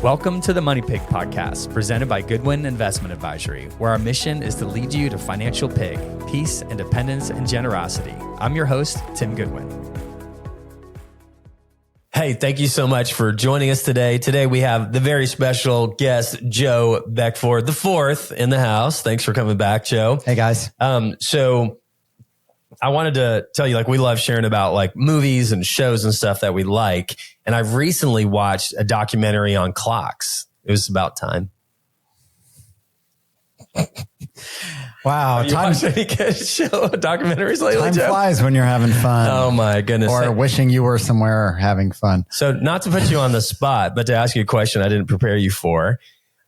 Welcome to the Money Pig Podcast, presented by Goodwin Investment Advisory, where our mission is to lead you to financial pig, peace, independence, and generosity. I'm your host, Tim Goodwin. Hey, thank you so much for joining us today. Today we have the very special guest, Joe Beckford IV in the house. Thanks for coming back, Joe. Hey, guys. So I wanted to tell you, we love sharing about movies and shows and stuff that we like. And I've recently watched a documentary on clocks. It was about time. Wow. You watched any good documentaries lately, Time Joe? flies when you're having fun. Oh my goodness. Or wishing you were somewhere having fun. So not to put you on the spot, but to ask you a question I didn't prepare you for.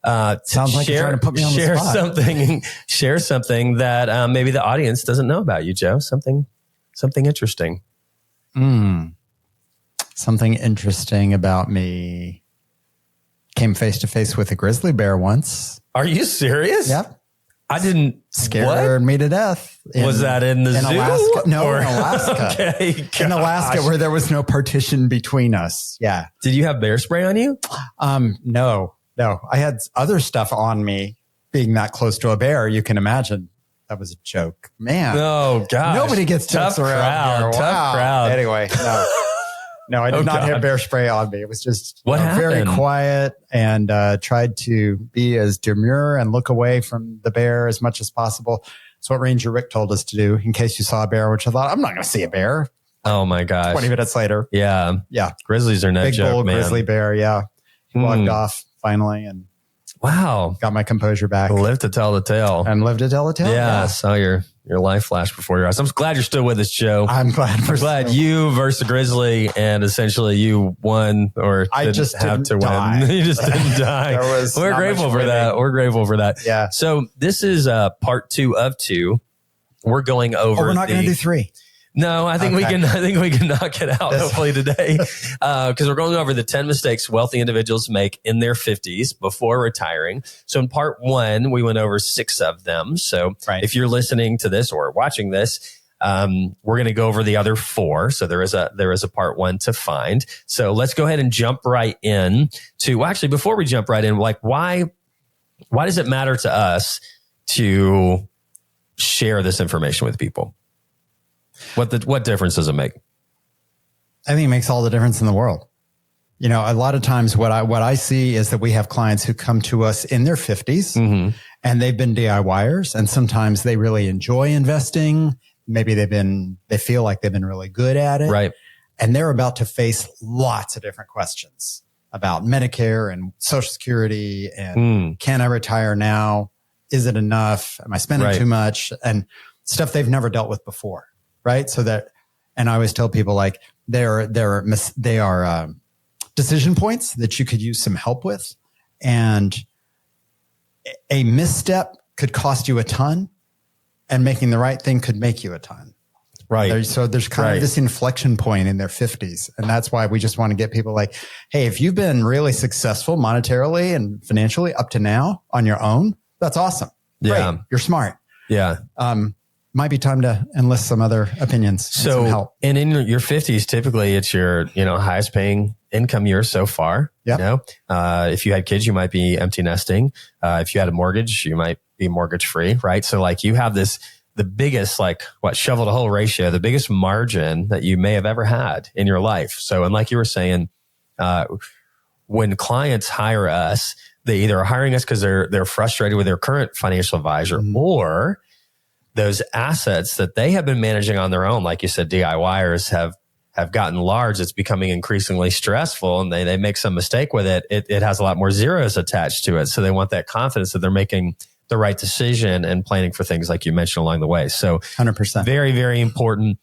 Sounds like you're trying to put me on the spot. Share something that maybe the audience doesn't know about you, Joe. Something interesting. Something interesting about me. Came face to face with a grizzly bear once. Are you serious? Yep. I didn't. Scared me to death. Was that in the zoo? Alaska? No, in Alaska. Okay, in Alaska, where there was no partition between us. Yeah. Did you have bear spray on you? No. I had other stuff on me. Being that close to a bear, you can imagine. That was a joke. Man. Oh, gosh. Nobody gets jokes around here. Tough crowd. Anyway, no, I did not have bear spray on me. It was just very quiet and tried to be as demure and look away from the bear as much as possible. That's what Ranger Rick told us to do in case you saw a bear, which I thought, I'm not going to see a bear. Oh, my gosh. 20 minutes later. Yeah. Grizzlies are no Big joke, bold man. grizzly bear, yeah. He walked off finally and got my composure back. Lived to tell the tale. And lived to tell the tale. Yeah, I saw your life flash before your eyes. I'm glad you're still with us, Joe. I'm glad. You versus the grizzly, and essentially you won, or I just have to die. win. You just didn't die. We're grateful for that. We're grateful for that. Yeah. So this is part 2 of 2. We're going over. We're not going to do 3. No, I think we can knock it out hopefully today, because we're going over the 10 mistakes wealthy individuals make in their 50s before retiring. So in part 1, we went over 6 of them. So if you're listening to this or watching this, we're going to go over the other 4. So there is a part 1 to find. So let's go ahead and jump right in to actually, before we jump right in, why does it matter to us to share this information with people? What difference does it make? I think it makes all the difference in the world. A lot of times what I see is that we have clients who come to us in their 50s and they've been DIYers, and sometimes they really enjoy investing. Maybe they feel like they've been really good at it. Right. And they're about to face lots of different questions about Medicare and Social Security and can I retire now? Is it enough? Am I spending too much? And stuff they've never dealt with before. Right. And I always tell people they are decision points that you could use some help with. And a misstep could cost you a ton, and making the right thing could make you a ton. Right. So there's kind of this inflection point in their 50s. And that's why we just want to get people hey, if you've been really successful monetarily and financially up to now on your own, that's awesome. Yeah. Great. You're smart. Yeah. Might be time to enlist some other opinions. So, some help. And in your 50s, typically it's your, highest paying income year so far. Yeah. If you had kids, you might be empty nesting. If you had a mortgage, you might be mortgage free, right? So you have the biggest, shovel to hole ratio, the biggest margin that you may have ever had in your life. So, and like you were saying, when clients hire us, they either are hiring us because they're frustrated with their current financial advisor, or those assets that they have been managing on their own, like you said, DIYers have gotten large. It's becoming increasingly stressful, and they make some mistake with it. It has a lot more zeros attached to it. So they want that confidence that they're making the right decision and planning for things like you mentioned along the way. So 100%. Very, very important.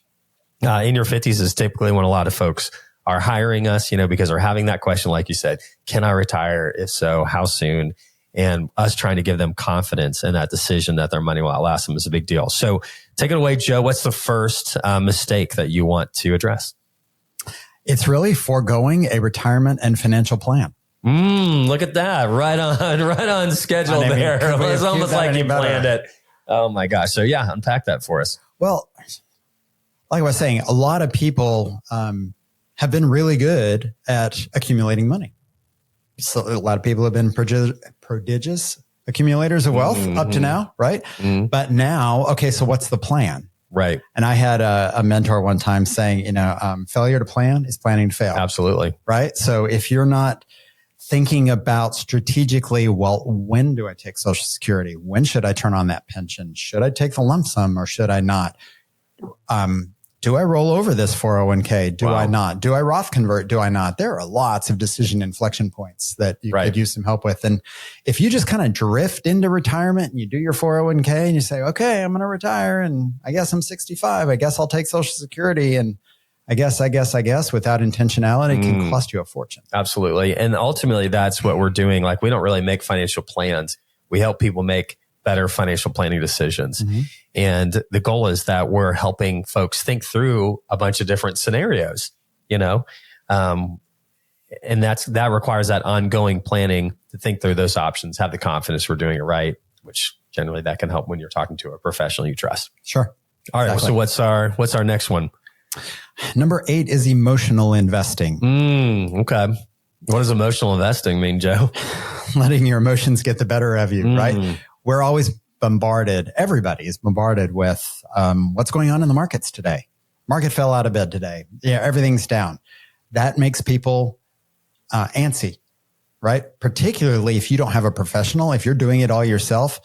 In your 50s is typically when a lot of folks are hiring us, because they're having that question, like you said, can I retire? If so, how soon? And us trying to give them confidence in that decision that their money will outlast them is a big deal. So take it away, Joe. What's the first mistake that you want to address? It's really foregoing a retirement and financial plan. Look at that. Right on schedule there. It's almost like you planned it. Oh my gosh. So unpack that for us. Well, like I was saying, a lot of people have been really good at accumulating money. So a lot of people have been prodigious accumulators of wealth up to now, right? But now, okay, so what's the plan? Right. And I had a mentor one time saying, failure to plan is planning to fail. Absolutely. Right. So if you're not thinking about strategically, well, when do I take Social Security? When should I turn on that pension? Should I take the lump sum or should I not? Do I roll over this 401k? Do I not? Do I Roth convert? Do I not? There are lots of decision inflection points that you could use some help with. And if you just kind of drift into retirement and you do your 401k and you say, okay, I'm going to retire and I guess I'm 65. I guess I'll take Social Security. And I guess without intentionality can cost you a fortune. Absolutely. And ultimately that's what we're doing. Like we don't really make financial plans. We help people make better financial planning decisions. And the goal is that we're helping folks think through a bunch of different scenarios, and that requires that ongoing planning to think through those options, have the confidence we're doing it right, which generally that can help when you're talking to a professional you trust. Sure. All right. Exactly. So what's our next one? Number 8 is emotional investing. Okay. What does emotional investing mean, Joe? Letting your emotions get the better of you, right? We're always bombarded. Everybody is bombarded with what's going on in the markets today. Market fell out of bed today. Yeah, everything's down. That makes people antsy, right? Particularly if you don't have a professional. If you're doing it all yourself,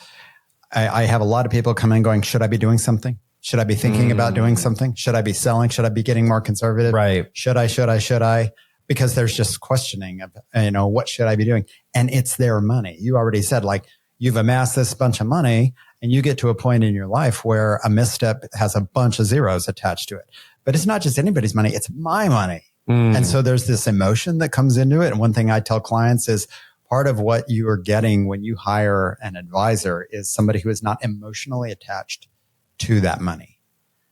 I have a lot of people come in going, should I be doing something? Should I be thinking about doing something? Should I be selling? Should I be getting more conservative? Right. Should I? Because there's just questioning of, what should I be doing? And it's their money. You already said, like, you've amassed this bunch of money and you get to a point in your life where a misstep has a bunch of zeros attached to it. But it's not just anybody's money. It's my money. And so there's this emotion that comes into it. And one thing I tell clients is part of what you are getting when you hire an advisor is somebody who is not emotionally attached to that money.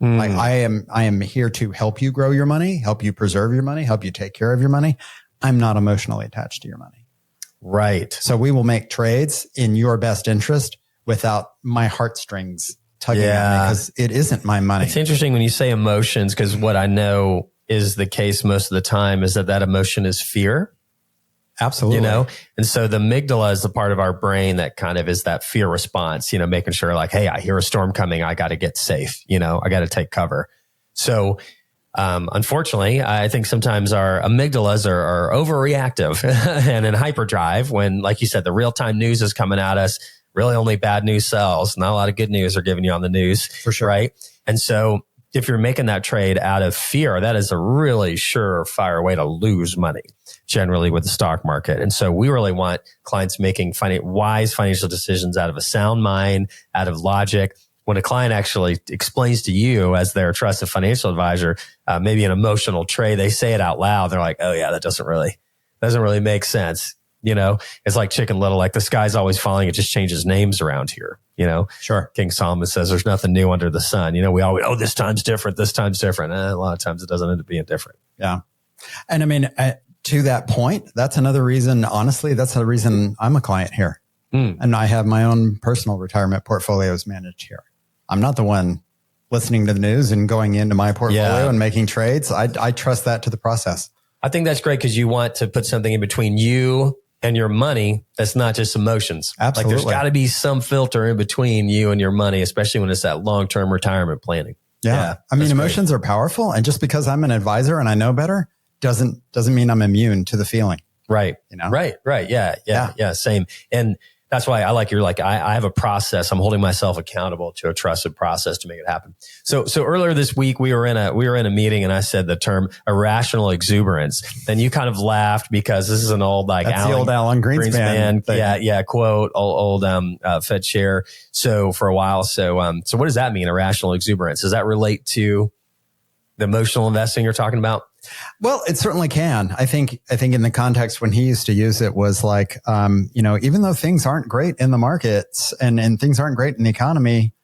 Like I am here to help you grow your money, help you preserve your money, help you take care of your money. I'm not emotionally attached to your money. Right. So we will make trades in your best interest without my heartstrings tugging at me because it isn't my money. It's interesting when you say emotions, because what I know is the case most of the time is that emotion is fear. Absolutely. And so the amygdala is the part of our brain that kind of is that fear response, making sure like, hey, I hear a storm coming. I got to get safe. I got to take cover. So, unfortunately, I think sometimes our amygdalas are overreactive and in hyperdrive when, like you said, the real-time news is coming at us. Really only bad news sells. Not a lot of good news are giving you on the news. For sure. Right. And so if you're making that trade out of fear, that is a really surefire way to lose money generally with the stock market. And so we really want clients making wise financial decisions out of a sound mind, out of logic. When a client actually explains to you as their trusted financial advisor, maybe an emotional trade, they say it out loud. They're like, oh yeah, that doesn't really make sense. It's like Chicken Little, like the sky's always falling. It just changes names around here. Sure. King Solomon says there's nothing new under the sun. We always, this time's different. This time's different. A lot of times it doesn't end up being different. Yeah. And I mean, to that point, that's another reason, honestly, that's the reason I'm a client here. And I have my own personal retirement portfolios managed here. I'm not the one listening to the news and going into my portfolio and making trades. I trust that to the process. I think that's great because you want to put something in between you and your money that's not just emotions. Absolutely. Like there's got to be some filter in between you and your money, especially when it's that long-term retirement planning. Yeah. I mean, emotions are powerful. And just because I'm an advisor and I know better doesn't mean I'm immune to the feeling. Right. Right. Yeah. Same. And that's why I have a process. I'm holding myself accountable to a trusted process to make it happen. So earlier this week, we were in a meeting and I said the term irrational exuberance. And you kind of laughed because this is an old, that's the old Alan Greenspan thing. Yeah. Quote, old Fed chair. So for a while. So what does that mean? Irrational exuberance? Does that relate to the emotional investing you're talking about? Well, it certainly can. I think in the context when he used to use it was like, even though things aren't great in the markets and things aren't great in the economy,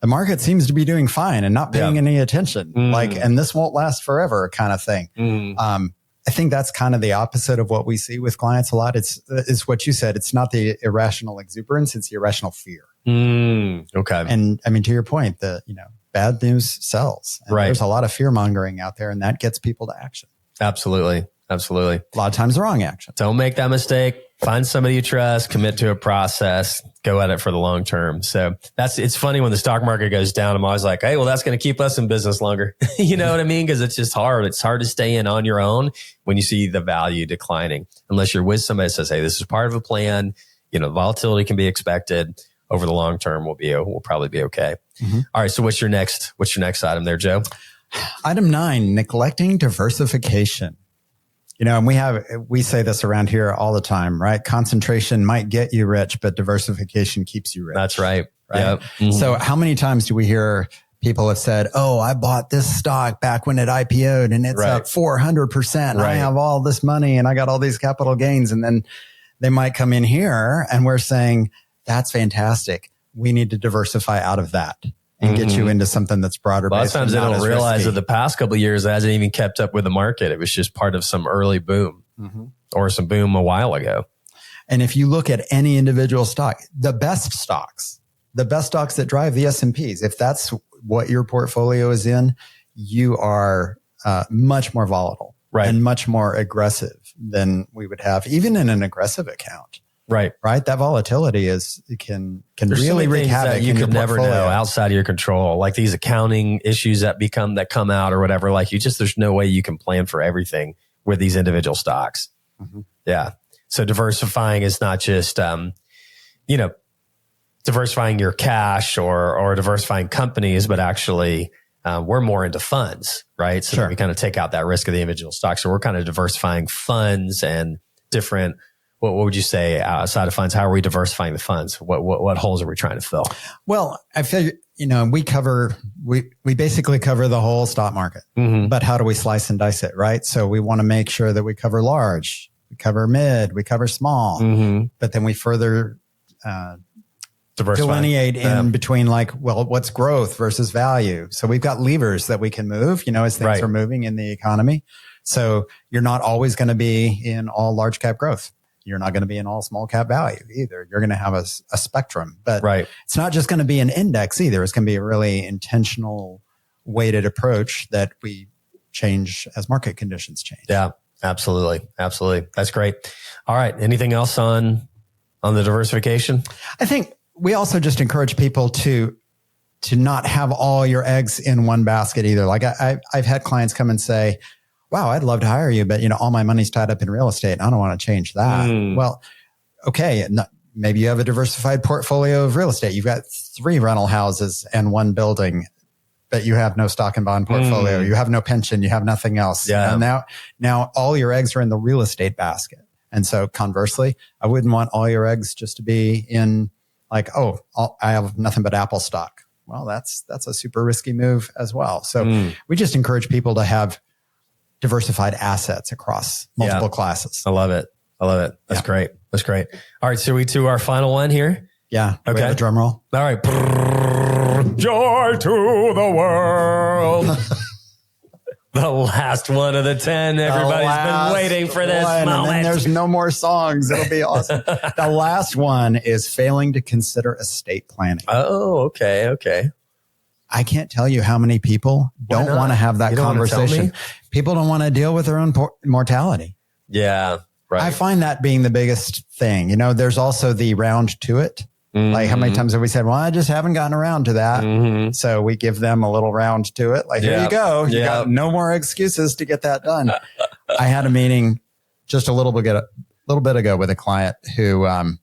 the market seems to be doing fine and not paying any attention. And this won't last forever kind of thing. I think that's kind of the opposite of what we see with clients a lot. It's what you said. It's not the irrational exuberance. It's the irrational fear. Okay. And I mean, to your point, bad news sells. And right. There's a lot of fear mongering out there and that gets people to action. Absolutely. Absolutely. A lot of times the wrong action. Don't make that mistake. Find somebody you trust, commit to a process, go at it for the long term. So it's funny when the stock market goes down, I'm always like, hey, well, that's going to keep us in business longer. You know what I mean? Because it's just hard. It's hard to stay in on your own when you see the value declining, unless you're with somebody that says, hey, this is part of a plan. Volatility can be expected. Over the long term, we'll probably be okay. Mm-hmm. All right. So what's your next item there, Joe? Item 9, neglecting diversification. And we say this around here all the time, right? Concentration might get you rich, but diversification keeps you rich. That's right. Yep. Mm-hmm. So how many times do we hear people have said, oh, I bought this stock back when it IPO'd and it's up 400%. Right. I have all this money and I got all these capital gains. And then they might come in here and we're saying, that's fantastic. We need to diversify out of that and get you into something that's broader. A lot of times they don't realize that the past couple of years it hasn't even kept up with the market. It was just part of some early boom or some boom a while ago. And if you look at any individual stock, the best stocks that drive the S&Ps, if that's what your portfolio is in, you are much more volatile and much more aggressive than we would have, even in an aggressive account. Right. That volatility can really wreak havoc that you could never know outside of your control, like these accounting issues that come out or whatever. Like there's no way you can plan for everything with these individual stocks. Mm-hmm. Yeah. So diversifying is not just, diversifying your cash or diversifying companies, but actually, we're more into funds, right? So we kind of take out that risk of the individual stocks. So we're kind of diversifying funds and different. What would you say outside of funds? How are we diversifying the funds? What holes are we trying to fill? Well, I feel, we basically cover the whole stock market, but how do we slice and dice it, right? So we want to make sure that we cover large, we cover mid, we cover small, but then we further, delineate in between what's growth versus value. So we've got levers that we can move, as things are moving in the economy. So you're not always going to be in all large cap growth. You're not going to be in all small cap value either. You're going to have a spectrum, but it's not just going to be an index either. It's going to be a really intentional weighted approach that we change as market conditions change. Yeah, absolutely. Absolutely. That's great. All right. Anything else on the diversification? I think we also just encourage people to not have all your eggs in one basket either. Like I've had clients come and say, wow, I'd love to hire you, but all my money's tied up in real estate and I don't want to change that. Well, okay. Maybe you have a diversified portfolio of real estate. You've got 3 rental houses and 1 building, but you have no stock and bond portfolio. You have no pension. You have nothing else. Yeah. Now all your eggs are in the real estate basket. And so conversely, I wouldn't want all your eggs just to be in I have nothing but Apple stock. Well, that's a super risky move as well. So we just encourage people to have diversified assets across multiple classes. I love it. That's great. That's great. All right. So we to our final one here. Yeah. Okay. A drum roll. All right. Joy to the world. The last one of the 10. Everybody's been waiting for this moment. And then there's no more songs. It'll be awesome. The last one is failing to consider estate planning. Oh, okay. I can't tell you how many people don't want to have that conversation. People don't want to deal with their own mortality. Yeah, right. I find that being the biggest thing. There's also the round to it. Like how many times have we said, well, I just haven't gotten around to that. So we give them a little round to it. Like, here you go. You got no more excuses to get that done. I had a meeting just a little bit ago with a client who I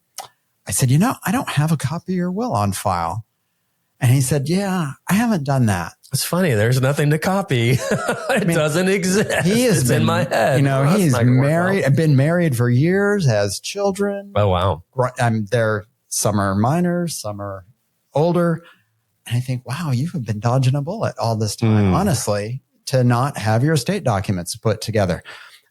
said, I don't have a copy of your will on file. And he said, yeah, I haven't done that. It's funny. There's nothing to copy. It doesn't exist. It's in my head. He's married, been married for years, has children. Oh, wow. Some are minors, some are older. And I think, wow, you have been dodging a bullet all this time, honestly, to not have your estate documents put together.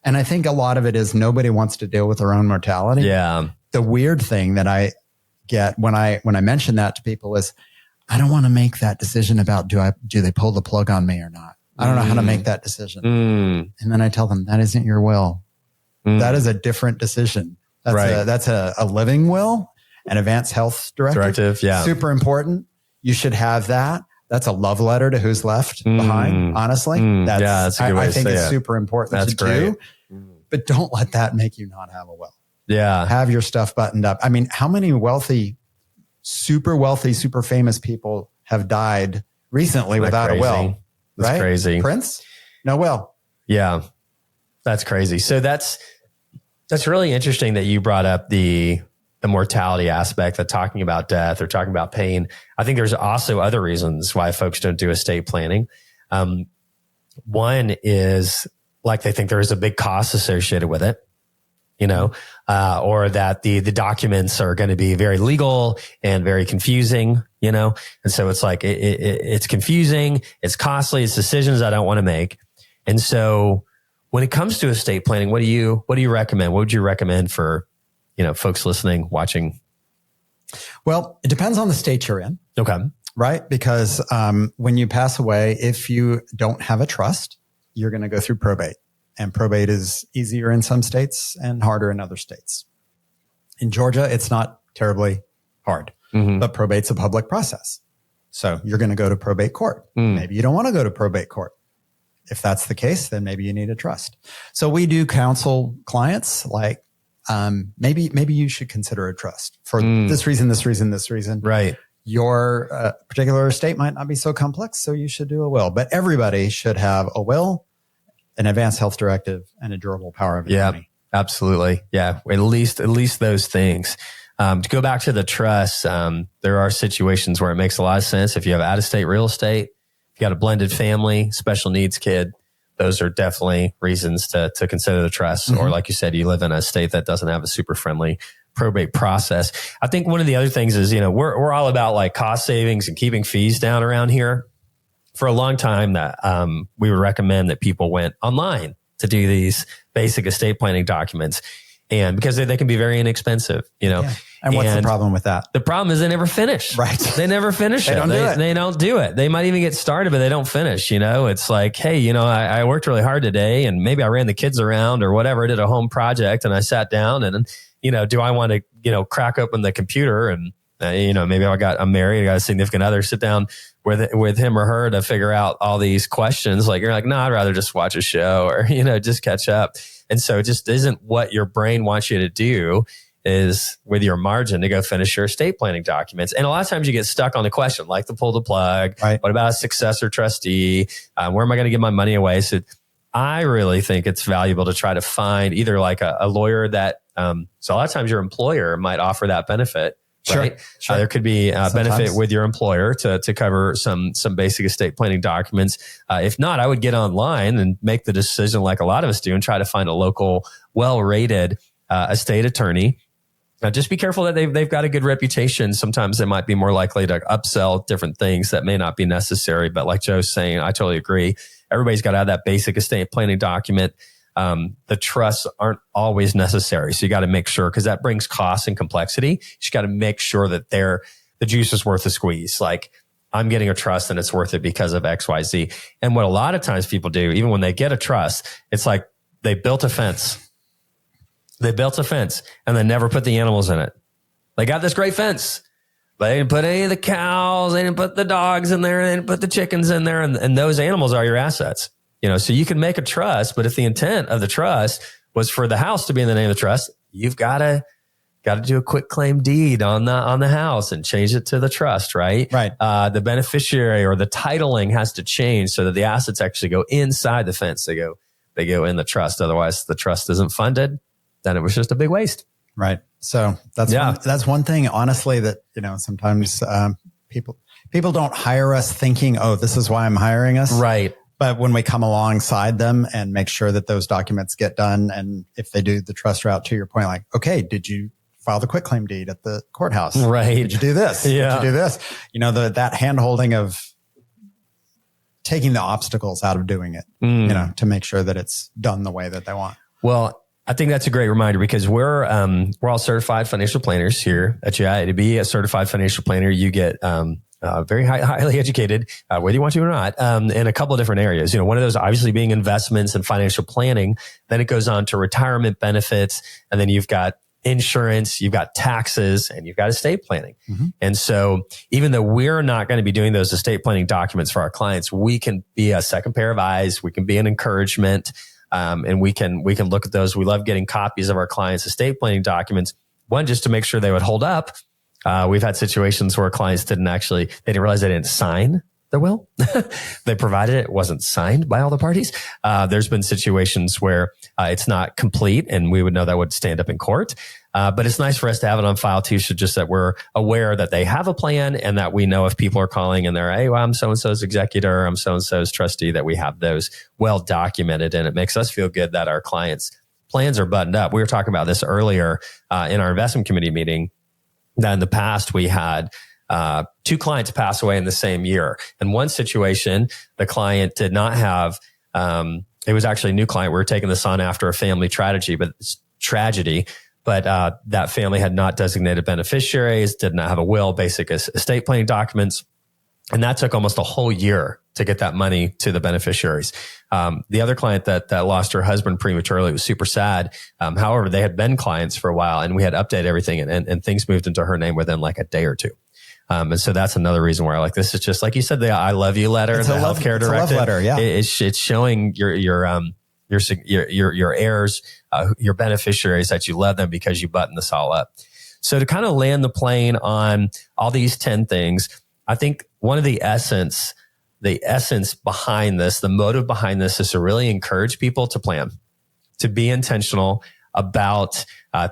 And I think a lot of it is nobody wants to deal with their own mortality. Yeah. The weird thing that I get when I mention that to people is, I don't want to make that decision about do they pull the plug on me or not. I don't know how to make that decision. And then I tell them that isn't your will. That is a different decision. That's a living will, an advanced health directive. Yeah. Super important. You should have that. That's a love letter to who's left behind. Honestly, that's a good way I think it's super important to do. but don't let that make you not have a will. Yeah. Have your stuff buttoned up. I mean, how many wealthy, super famous people have died recently without a will? That's right? crazy. Prince? No will. Yeah. That's crazy. So that's really interesting that you brought up the mortality aspect, that talking about death or talking about pain. I think there's also other reasons why folks don't do estate planning. One is like they think there is a big cost associated with it, or that the documents are going to be very legal and very confusing, and so it's like it's confusing, it's costly, it's decisions I don't want to make. And so when it comes to estate planning, what do you recommend? What would you recommend for folks listening, watching? Well, it depends on the state you're in. Okay. Right? Because when you pass away, if you don't have a trust, you're going to go through probate. And probate is easier in some states and harder in other states. In Georgia, it's not terribly hard, but probate's a public process. So you're going to go to probate court. Maybe you don't want to go to probate court. If that's the case, then maybe you need a trust. So we do counsel clients like, maybe you should consider a trust for this reason. Right. Your particular estate might not be so complex, so you should do a will. But everybody should have a will, an advanced health directive, and a durable power of attorney. Yeah, absolutely. Yeah, at least those things. To go back to the trust, there are situations where it makes a lot of sense. If you have out-of-state real estate, if you got a blended family, special needs kid, those are definitely reasons to consider the trust. Or like you said, you live in a state that doesn't have a super friendly probate process. I think one of the other things is, we're all about like cost savings and keeping fees down around here. For a long time that we would recommend that people went online to do these basic estate planning documents. And because they can be very inexpensive, Yeah. And what's the problem with that? The problem is they never finish. Right. They never finish it. They don't do it. They might even get started, but they don't finish. It's like, hey, I worked really hard today and maybe I ran the kids around or whatever. I did a home project and I sat down and, do I want to, crack open the computer and, maybe I'm married, I got a significant other, sit down with him or her to figure out all these questions. Like, you're like, no, I'd rather just watch a show or, just catch up. And so it just isn't what your brain wants you to do, is with your margin to go finish your estate planning documents. And a lot of times you get stuck on the question, like to pull the plug. Right. What about a successor trustee? Where am I going to give my money away? So I really think it's valuable to try to find either like a lawyer that, so a lot of times your employer might offer that benefit. Right. Sure. There could be a benefit with your employer to cover some basic estate planning documents. If not, I would get online and make the decision like a lot of us do and try to find a local, well-rated estate attorney. Just be careful that they've got a good reputation. Sometimes they might be more likely to upsell different things that may not be necessary. But like Joe's saying, I totally agree. Everybody's got to have that basic estate planning document. The trusts aren't always necessary. So you got to make sure, because that brings cost and complexity. You just got to make sure that the juice is worth the squeeze. Like, I'm getting a trust and it's worth it because of X, Y, Z. And what a lot of times people do, even when they get a trust, it's like they built a fence. They built a fence and then never put the animals in it. They got this great fence. They didn't put any of the cows. They didn't put the dogs in there. They didn't put the chickens in there. And those animals are your assets. So you can make a trust, but if the intent of the trust was for the house to be in the name of the trust, you've got to do a quick claim deed on the house and change it to the trust, right? Right. The beneficiary or the titling has to change so that the assets actually go inside the fence. They go in the trust. Otherwise, the trust isn't funded. Then it was just a big waste. Right. So that's one thing, honestly, that, sometimes people don't hire us thinking, oh, this is why I'm hiring us. Right. But when we come alongside them and make sure that those documents get done, and if they do the trust route, to your point, like, okay, did you file the quitclaim deed at the courthouse? Right. Did you do this? Yeah. Did you do this? That hand-holding of taking the obstacles out of doing it, to make sure that it's done the way that they want. Well, I think that's a great reminder, because we're all certified financial planners here at GI. To be a certified financial planner, you get very highly educated, whether you want to or not, in a couple of different areas. One of those obviously being investments and financial planning. Then it goes on to retirement benefits, and then you've got insurance, you've got taxes, and you've got estate planning. Mm-hmm. And so even though we're not going to be doing those estate planning documents for our clients, we can be a second pair of eyes. We can be an encouragement. And we can look at those. We love getting copies of our clients' estate planning documents. One, just to make sure they would hold up. We've had situations where clients didn't realize they didn't sign the will. They provided it wasn't signed by all the parties. There's been situations where it's not complete, and we would know that would stand up in court. But it's nice for us to have it on file too, so just that we're aware that they have a plan, and that we know if people are calling and they're, hey, well, I'm so-and-so's executor, I'm so-and-so's trustee, that we have those well documented. And it makes us feel good that our clients' plans are buttoned up. We were talking about this earlier in our investment committee meeting, that in the past we had 2 clients pass away in the same year. In one situation, the client did not have, it was actually a new client. We were taking this on after a family tragedy, but that family had not designated beneficiaries, did not have a will, basic estate planning documents. And that took almost a whole year to get that money to the beneficiaries. The other client that lost her husband prematurely was super sad. However, they had been clients for a while, and we had updated everything, and things moved into her name within like a day or two. And so that's another reason why this is just like you said, the I love you letter, the healthcare directive. It's a love letter, yeah. It's showing your heirs, your beneficiaries, that you love them because you button this all up. So to kind of land the plane on all these 10 things, I think one of the essence behind this, the motive behind this, is to really encourage people to plan, to be intentional about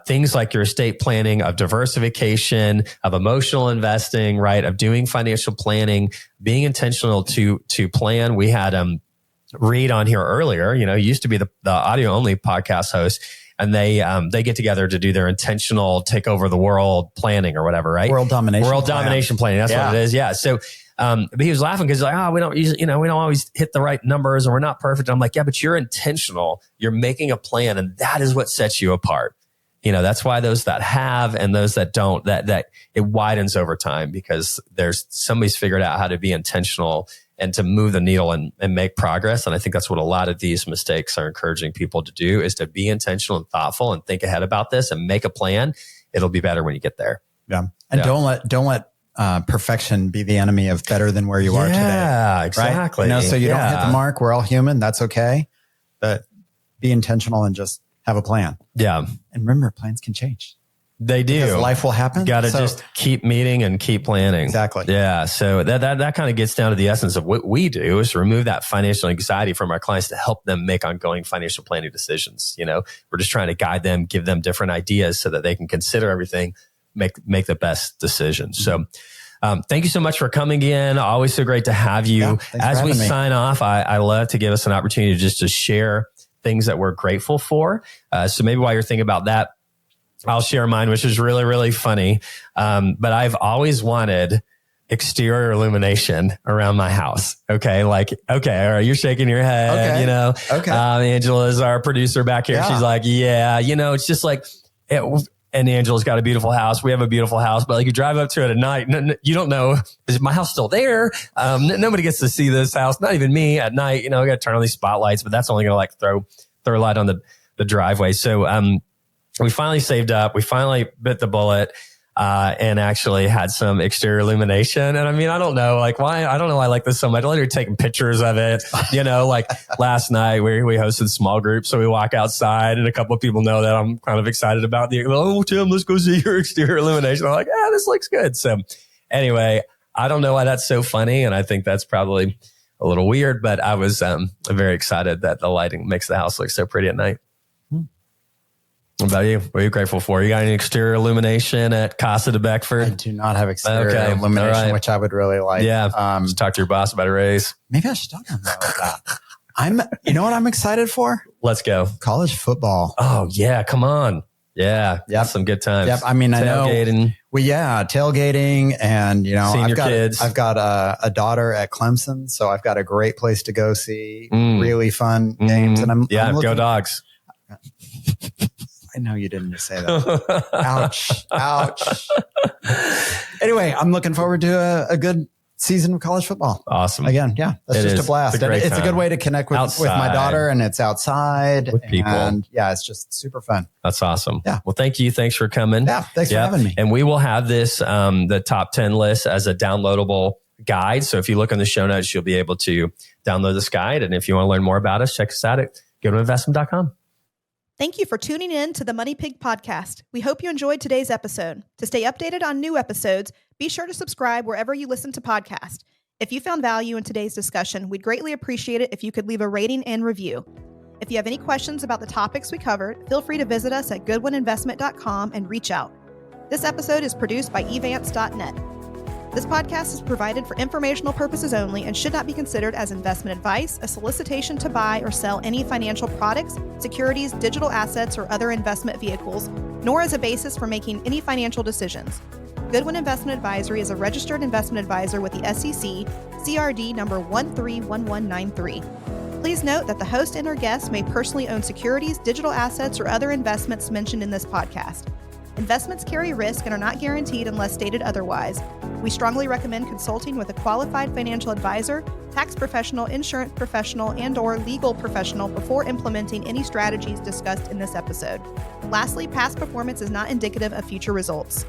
things like your estate planning, of diversification, of emotional investing, right? Of doing financial planning, being intentional to plan. We had Reed on here earlier. He used to be the audio only podcast host, and they get together to do their intentional take over the world planning or whatever, right? World domination planning. That's what it is. Yeah. So, but he was laughing because like, we don't always hit the right numbers, and we're not perfect. I'm like, yeah, but you're intentional. You're making a plan, and that is what sets you apart. That's why those that have and those that don't, that it widens over time, because somebody's figured out how to be intentional and to move the needle and make progress. And I think that's what a lot of these mistakes are encouraging people to do, is to be intentional and thoughtful and think ahead about this and make a plan. It'll be better when you get there. Yeah. And don't let perfection be the enemy of better than where you are today. Yeah, exactly. Right? So you don't hit the mark. We're all human. That's okay. But be intentional and just have a plan. Yeah. And remember, plans can change. They do. Because life will happen. Got to just keep meeting and keep planning. Exactly. Yeah. So that kind of gets down to the essence of what we do, is to remove that financial anxiety from our clients to help them make ongoing financial planning decisions. We're just trying to guide them, give them different ideas so that they can consider everything, make the best decisions. So, thank you so much for coming in. Always so great to have you. Yeah, as we sign off, I love to give us an opportunity just to share things that we're grateful for. So maybe while you're thinking about that, I'll share mine, which is really, really funny. But I've always wanted exterior illumination around my house. Okay. All right, you're shaking your head, Okay. Angela's our producer back here. Yeah. She's like, yeah, it's just like, and Angela's got a beautiful house. We have a beautiful house, but like you drive up to it at night, you don't know, is my house still there? Nobody gets to see this house, not even me at night. We got to turn on these spotlights, but that's only going to throw a light on the driveway. So, we finally saved up. We finally bit the bullet, and actually had some exterior illumination. And I mean, I don't know why. I don't know why I like this so much. I literally taking pictures of it. Last night we hosted a small group. So we walk outside, and a couple of people know that I'm kind of excited about Tim, let's go see your exterior illumination. I'm like, this looks good. So anyway, I don't know why that's so funny. And I think that's probably a little weird, but I was very excited that the lighting makes the house look so pretty at night. What about you? What are you grateful for? You got any exterior illumination at Casa de Beckford? I do not have exterior illumination, which I would really like. Yeah. Just talk to your boss about a raise. Maybe I should talk to him about that. You know what I'm excited for? Let's go. College football. Oh yeah. Come on. Yeah. Yep. Some good times. Yep. I mean, tailgating. Tailgating and, senior kids. I've got a daughter at Clemson, so I've got a great place to go see really fun games. And I'm go Dogs. I know you didn't just say that. Ouch. Anyway, I'm looking forward to a good season of college football. Awesome. Again, that's just a blast. It's a good way to connect with my daughter, and it's outside. With people. And it's just super fun. That's awesome. Yeah. Well, thank you. Thanks for coming. Yeah. Thanks for having me. And we will have this, the top 10 list as a downloadable guide. So if you look in the show notes, you'll be able to download this guide. And if you want to learn more about us, check us out at go to investment.com. Thank you for tuning in to the Money Pig Podcast. We hope you enjoyed today's episode. To stay updated on new episodes, be sure to subscribe wherever you listen to podcasts. If you found value in today's discussion, we'd greatly appreciate it if you could leave a rating and review. If you have any questions about the topics we covered, feel free to visit us at goodwinvestment.com and reach out. This episode is produced by evance.net. This podcast is provided for informational purposes only and should not be considered as investment advice, a solicitation to buy or sell any financial products, securities, digital assets, or other investment vehicles, nor as a basis for making any financial decisions. Goodwin Investment Advisory is a registered investment advisor with the SEC, CRD number 131193. Please note that the host and or guests may personally own securities, digital assets, or other investments mentioned in this podcast. Investments carry risk and are not guaranteed unless stated otherwise. We strongly recommend consulting with a qualified financial advisor, tax professional, insurance professional, and or legal professional before implementing any strategies discussed in this episode. Lastly, past performance is not indicative of future results.